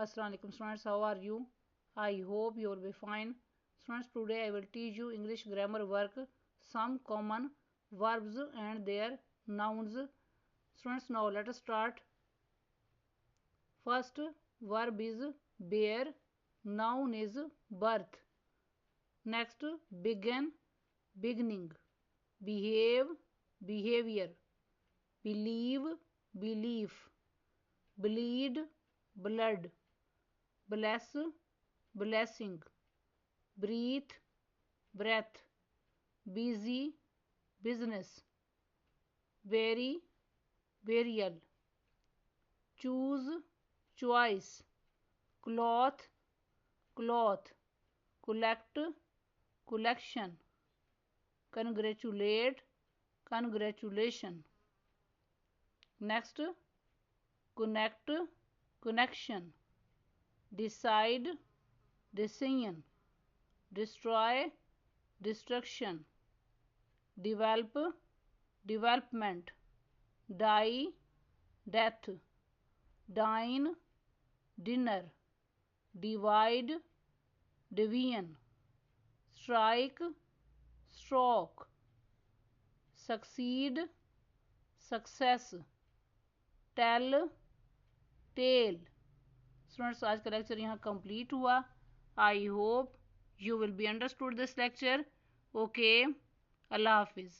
Assalamu alaikum students, how are you? I hope you will be fine. Students, today I will teach you English grammar work, some common verbs and their nouns. Students, now let us start. First verb is bear, noun is birth. Next, begin, beginning. Behave, behavior. Believe, belief. Bleed, blood. Bless, blessing. Breathe, breath. Busy, business. Very, burial. Choose, choice. Cloth, cloth. Collect, collection. Congratulate, congratulation. Next, connect, connection. Decide, decision. Destroy, destruction. Develop, development. Die, death. Dine, dinner. Divide, division. Strike, stroke. Succeed, success. Tell, tale. Students आज का lecture यहाँ complete हुआ. I hope you will be understood this lecture. Okay, अल्लाह हाफिज़.